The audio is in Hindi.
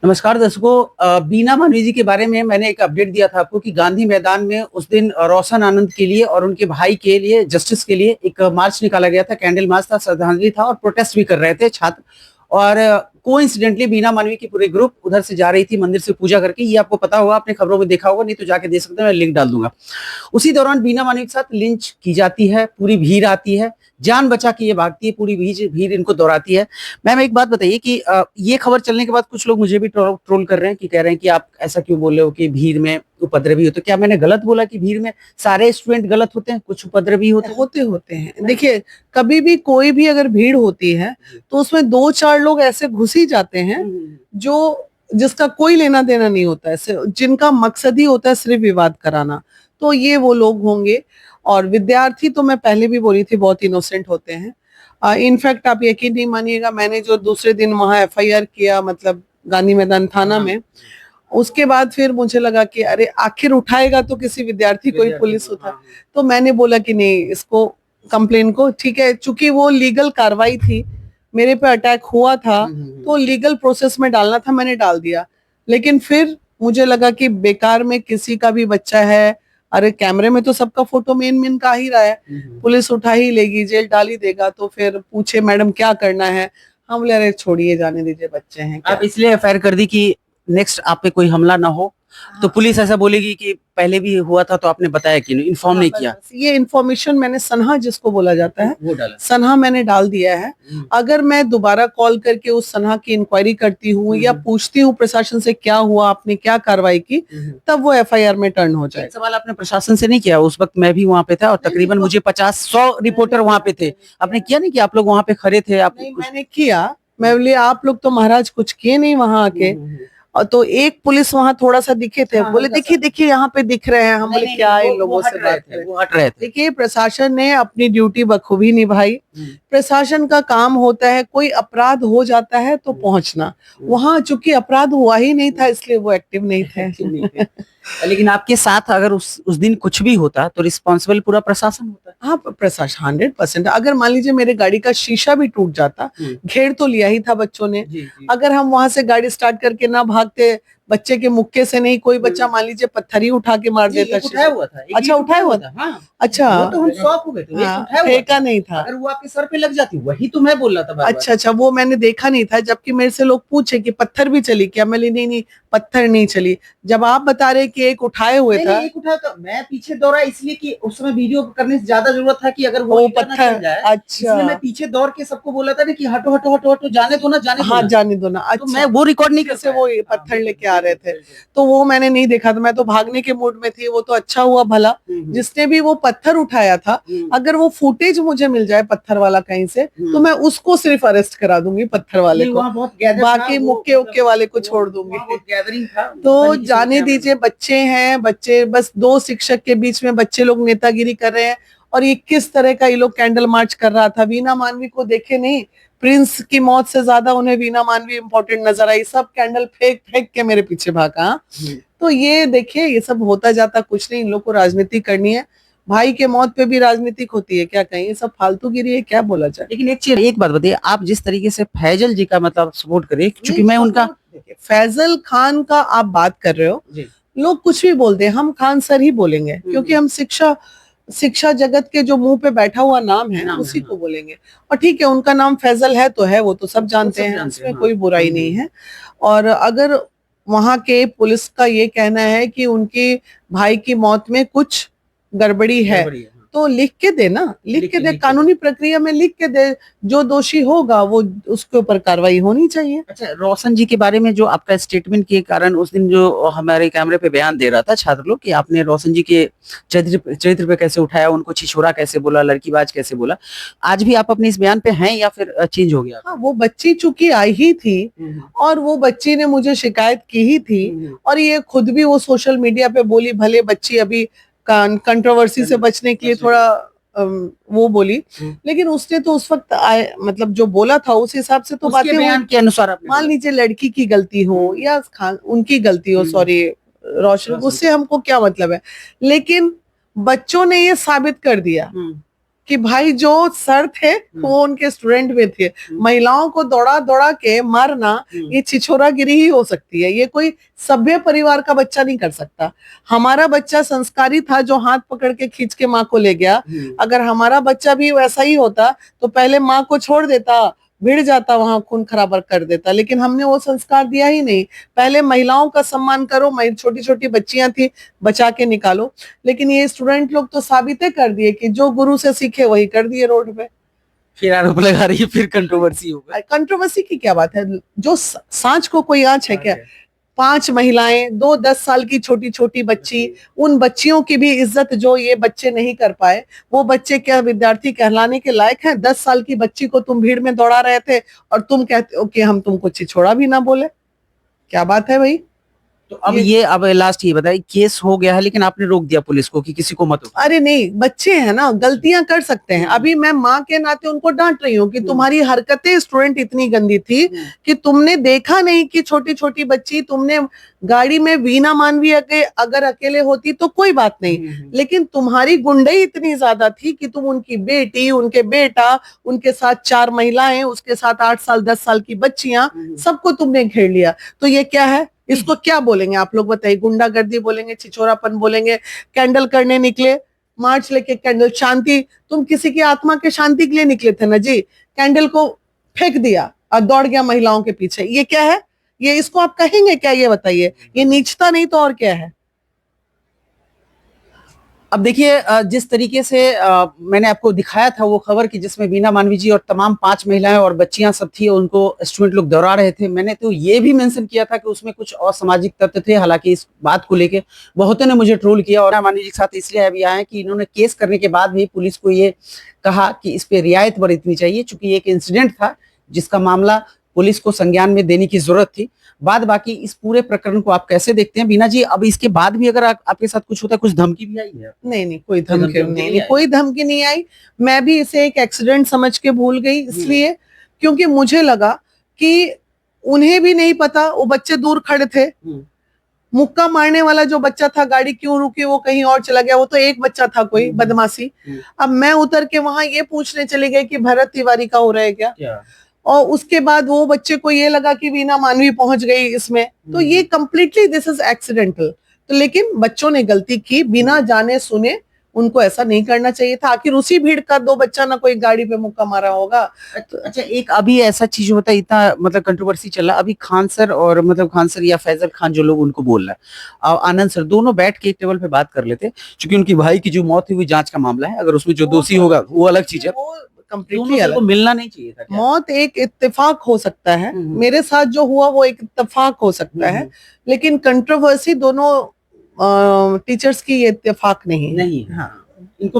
नमस्कार दर्शकों, बीना मानवी जी के बारे में मैंने एक अपडेट दिया था आपको कि गांधी मैदान में उस दिन रोशन आनंद के लिए और उनके भाई के लिए जस्टिस के लिए एक मार्च निकाला गया था। कैंडल मार्च था, श्रद्धांजलि था और प्रोटेस्ट भी कर रहे थे छात्र। और कोइंसिडेंटली बीना मानवी की पूरी ग्रुप उधर से जा रही थी मंदिर से पूजा करके। ये आपको पता होगा, आपने खबरों में देखा होगा, नहीं तो जाके देख सकते हैं, मैं लिंक डाल दूंगा। उसी दौरान बीना मानवी के साथ लिंच की जाती है, पूरी भीड़ आती है, जान बचा के ये भागती है, पूरी भीड़ इनको दौड़ाती है। मैम एक बात बताइए कि ये खबर चलने के बाद कुछ लोग मुझे भी ट्रोल कर रहे हैं कि कह रहे हैं कि आप ऐसा क्यों बोल रहे हो कि भीड़ में उपद्रवी हो। तो क्या मैंने गलत बोला कि भीड़ में सारे स्टूडेंट गलत होते हैं, कुछ उपद्रवी होते हैं। देखिए, कभी भी कोई भी अगर भीड़ होती है तो उसमें दो चार लोग ऐसे घुस ही जाते हैं जो जिसका कोई लेना देना नहीं होता है, जिनका मकसद ही होता है सिर्फ विवाद कराना। तो ये वो लोग होंगे। और विद्यार्थी तो मैं पहले भी बोली थी, बहुत इनोसेंट होते हैं। इनफैक्ट आप यकीन नहीं मानिएगा, मैंने जो दूसरे दिन वहां एफआईआर किया, मतलब गांधी मैदान थाना में, उसके बाद फिर मुझे लगा कि अरे आखिर उठाएगा तो किसी विद्यार्थी को ही पुलिस उठा। तो मैंने बोला कि नहीं, इसको कंप्लेन को, ठीक है, चूंकि वो लीगल कार्रवाई थी, मेरे पे अटैक हुआ था तो लीगल प्रोसेस में डालना था, मैंने डाल दिया। लेकिन फिर मुझे लगा कि बेकार में किसी का भी बच्चा है, अरे कैमरे में तो सबका फोटो मेन मेन का ही रहा है, पुलिस उठा ही लेगी, जेल डाल ही देगा। तो फिर पूछे मैडम क्या करना है, हम बोले अरे छोड़िए, जाने दीजिए, बच्चे हैं। आप इसलिए एफआईआर कर दी कि नेक्स्ट आप पे कोई हमला ना हो। तो पुलिस ऐसा बोलेगी कि पहले भी हुआ था तो आपने बताया कि नहीं, इन्फॉर्म नहीं किया। ये इन्फॉर्मेशन मैंने सनहा, जिसको बोला जाता है, वो डाला, सनहा मैंने डाल दिया है। अगर मैं दोबारा कॉल करके उस सनहा की इंक्वायरी करती हूँ या पूछती हूँ प्रशासन से क्या हुआ, आपने क्या कार्रवाई की, तब वो एफआईआर में टर्न हो जाए। सवाल आपने प्रशासन से नहीं किया? उस वक्त मैं भी वहाँ पे था और तकरीबन मुझे 50-100 रिपोर्टर वहाँ पे थे। आपने किया नहीं कि आप लोग वहाँ पे खड़े थे? आप मैंने किया, मैं बोली आप लोग तो महाराज कुछ किए नहीं वहां आके। और तो एक पुलिस वहां थोड़ा सा दिखे थे, बोले देखिए देखिए यहाँ पे दिख रहे हैं। हम बोले क्या इन लोगों से बात करें, वो हट रहे थे। देखिए प्रशासन ने अपनी ड्यूटी बखूबी निभाई। प्रशासन का काम होता है, कोई अपराध हो जाता है तो पहुंचना। वहां चूंकि अपराध हुआ ही नहीं था, इसलिए वो एक्टिव नहीं थे। लेकिन आपके साथ अगर उस दिन कुछ भी होता तो रिस्पॉन्सिबल पूरा प्रशासन होता। हाँ, प्रशासन 100%। अगर मान लीजिए मेरे गाड़ी का शीशा भी टूट जाता, घेर तो लिया ही था बच्चों ने, अगर हम वहां से गाड़ी स्टार्ट करके ना भागते, बच्चे के मुक्के से नहीं, कोई बच्चा मान लीजिए पत्थर ही उठा के मार देता। उठाया हुआ था। अच्छा, उठाया हुआ था। हाँ। अच्छा, वो तो हम शॉक हो गए थे। हाँ, फेंका नहीं था। अगर वो आपके सर पे लग जाती, वही तो मैं बोल रहा था। अच्छा अच्छा, वो मैंने देखा नहीं था, जबकि मेरे से लोग पूछे कि पत्थर भी चली क्या, मैं नहीं नहीं, पत्थर नहीं चली। जब आप बता रहे कि एक उठाए हुए था, एक उठाया था, मैं पीछे दौड़ा इसलिए कि उस समय वीडियो करने से ज्यादा जरूरत था कि अगर वो पत्थर जाए। अच्छा, इसलिए मैं पीछे दौड़ के सबको बोला था ना कि हटो हटो हटो हटो, जाने दो ना, जाने दो। हाँ, जाने दो ना। अच्छा, तो मैं वो रिकॉर्ड नहीं कर से वो पत्थर लेके आ रहे थे, तो वो मैंने नहीं देखा था। मैं तो भागने के मूड में थी। वो तो अच्छा हुआ भला जिसने भी वो पत्थर उठाया था, अगर वो फुटेज मुझे मिल जाए पत्थर वाला कहीं से, तो मैं उसको सिर्फ अरेस्ट करा दूंगी, पत्थर वाले को, बाकी मुक्के उक्के वाले को छोड़ दूंगी। तो जाने दीजिए, बच्चे हैं, बच्चे बस दो शिक्षक के बीच में बच्चे लोग नेतागिरी कर रहे हैं। और ये किस तरह का ये लोग कैंडल मार्च कर रहा था, वीना मानवी को देखे नहीं, प्रिंस की मौत से ज्यादा उन्हें वीना मानवी इंपॉर्टेंट नजर आई। सब कैंडल फेंक फेंक के मेरे पीछे भागा। तो ये देखिए, ये सब होता जाता कुछ नहीं, इन लोग को राजनीति करनी है। भाई के मौत पे भी राजनीतिक होती है क्या? कहीं ये सब फालतूगिरी है, क्या बोला जाए। लेकिन एक बात बताइए, आप जिस तरीके से फैजल जी का मतलब सपोर्ट करें, क्योंकि मैं उनका, फैजल खान का आप बात कर रहे हो, लोग कुछ भी बोलते हैं, हम खान सर ही बोलेंगे, क्योंकि हम शिक्षा जगत के जो मुंह पे बैठा हुआ नाम है उसी को बोलेंगे। और ठीक है, उनका नाम फैजल है तो है, वो तो सब जानते हैं, उसमें कोई बुराई नहीं है। और अगर वहां के पुलिस का ये कहना है कि उनके भाई की मौत में कुछ गड़बड़ी है, तो लिख के दे ना, लिख के दे, कानूनी प्रक्रिया में लिख के दे, जो दोषी होगा वो उसके ऊपर कार्रवाई होनी चाहिए। अच्छा, रोशन जी के बारे में जो आपका स्टेटमेंट के कारण उस दिन जो हमारे कैमरे पे बयान दे रहा था छात्र लोग कि आपने रोशन जी के चरित्र पे कैसे उठाया, उनको छिछोरा कैसे बोला, लड़कीबाज कैसे बोला, आज भी आप अपने इस बयान पे हैं या फिर चेंज हो गया? हाँ, वो बच्ची चूंकि आई ही थी और वो बच्ची ने मुझे शिकायत की ही थी, और ये खुद भी वो सोशल मीडिया पे बोली, भले बच्ची अभी कंट्रोवर्सी से बचने के लिए थोड़ा वो बोली, लेकिन उसने तो उस वक्त मतलब जो बोला था उस हिसाब से तो बातें बयान के अनुसार, मान लीजिए लड़की की गलती हो या उनकी गलती हो, सॉरी रोशन, उससे हमको क्या मतलब है, लेकिन बच्चों ने ये साबित कर दिया कि भाई जो सर थे वो उनके स्टूडेंट में थे। महिलाओं को दौड़ा दौड़ा के मारना ये छिछोरागिरी ही हो सकती है, ये कोई सभ्य परिवार का बच्चा नहीं कर सकता। हमारा बच्चा संस्कारी था जो हाथ पकड़ के खींच के माँ को ले गया। अगर हमारा बच्चा भी वैसा ही होता तो पहले माँ को छोड़ देता, भिड़ जाता, वहां खून खराबा कर देता, लेकिन हमने वो संस्कार दिया ही नहीं। पहले महिलाओं का सम्मान करो, छोटी छोटी बच्चियां थी, बचा के निकालो। लेकिन ये स्टूडेंट लोग तो साबित कर दिए कि जो गुरु से सीखे वही कर दिए रोड पे। फिर आरोप लगा रही है, फिर कंट्रोवर्सी होगा। कंट्रोवर्सी की क्या बात है, जो सांच को कोई आंच है क्या? 5 महिलाएं, 2 10 साल की छोटी छोटी बच्ची, उन बच्चियों की भी इज्जत जो ये बच्चे नहीं कर पाए। वो बच्चे क्या विद्यार्थी कहलाने के लायक हैं? 10 साल की बच्ची को तुम भीड़ में दौड़ा रहे थे और तुम कहते हो कि हम तुमको छिछोड़ा भी ना बोले। क्या बात है भाई? तो अब लास्ट ये बताइए, केस हो गया है लेकिन आपने रोक दिया पुलिस को कि किसी को मत उठाओ। अरे नहीं, बच्चे हैं ना, गलतियां कर सकते हैं। अभी मैं माँ के नाते उनको डांट रही हूँ कि तुम्हारी हरकतें स्टूडेंट इतनी गंदी थी कि तुमने देखा नहीं कि छोटी छोटी बच्ची, तुमने गाड़ी में वीणा मानवी अगर अकेले होती तो कोई बात नहीं, लेकिन तुम्हारी गुंडई इतनी ज्यादा थी कि तुम उनकी बेटी, उनके बेटा, उनके साथ 4 महिलाएं, उसके साथ 8 साल 10 साल की बच्चियां, सबको तुमने घेर लिया। तो ये क्या है? इसको क्या बोलेंगे आप लोग बताइए? गुंडागर्दी बोलेंगे, छिछोरापन बोलेंगे? कैंडल करने निकले, मार्च लेके कैंडल, शांति, तुम किसी की आत्मा के शांति के लिए निकले थे ना जी। कैंडल को फेंक दिया और दौड़ गया महिलाओं के पीछे। ये क्या है? ये इसको आप कहेंगे क्या? ये बताइए, ये नीचता नहीं तो और क्या है? अब देखिए, जिस तरीके से मैंने आपको दिखाया था वो खबर कि जिसमें वीणा मानवी जी और तमाम 5 महिलाएं और बच्चियां सब थी, उनको स्टूडेंट लोग दौड़ा रहे थे। मैंने तो ये भी मेंशन किया था कि उसमें कुछ असामाजिक तत्व थे। हालांकि इस बात को लेके बहुतों ने मुझे ट्रोल किया और मानवी जी के साथ इसलिए अभी आए कि इन्होंने केस करने के बाद भी पुलिस को ये कहा कि इस पे रियायत बरतनी चाहिए, चूंकि एक इंसिडेंट था जिसका मामला पुलिस को संज्ञान में देने की जरूरत थी। बाद बाकी इस पूरे प्रकरण को आप कैसे देखते हैं बीना जी? अब इसके बाद भी अगर आपके साथ कुछ होता है, कुछ धमकी भी आई है? नहीं, कोई धमकी नहीं, कोई धमकी नहीं आई। मैं भी इसे एक एक्सीडेंट समझ के भूल गई, इसलिए क्योंकि मुझे लगा कि उन्हें भी नहीं पता, वो बच्चे दूर खड़े थे। मुक्का मारने वाला जो बच्चा था, गाड़ी क्यों रुकी, वो कहीं और चला गया। वो तो एक बच्चा था, कोई बदमाशी। अब मैं उतर के वहां ये पूछने चली गई कि भरत तिवारी का हो रहा है क्या? और उसके बाद वो बच्चे को ये लगा कि वीणा मानवी पहुंच गई इसमें। तो ये कंप्लीटली दिस इज एक्सीडेंटल। तो लेकिन बच्चों ने गलती की, बिना जाने सुने। उनको ऐसा नहीं करना चाहिए था। आखिर उसी भीड़ का 2 बच्चा ना कोई गाड़ी पे मुक्का मारा होगा। अच्छा, एक अभी ऐसा चीज होता है, इतना मतलब कंट्रोवर्सी चल रहा, अभी खान सर और मतलब खान सर या फैजल खान जो लोग उनको बोल रहा है, आनंद सर, दोनों बैठ के एक टेबल पे बात कर लेते, क्योंकि उनकी भाई की जो मौत हुई वो जांच का मामला है। अगर उसमें जो दोषी होगा वो अलग चीज है, कंप्लीटली अलग। मिलना नहीं चाहिए था। मौत एक इत्तेफाक हो सकता है, मेरे साथ जो हुआ वो एक इत्तेफाक हो सकता है, लेकिन कंट्रोवर्सी दोनों टीचर्स की ये इत्तेफाक नहीं है। हाँ, इनको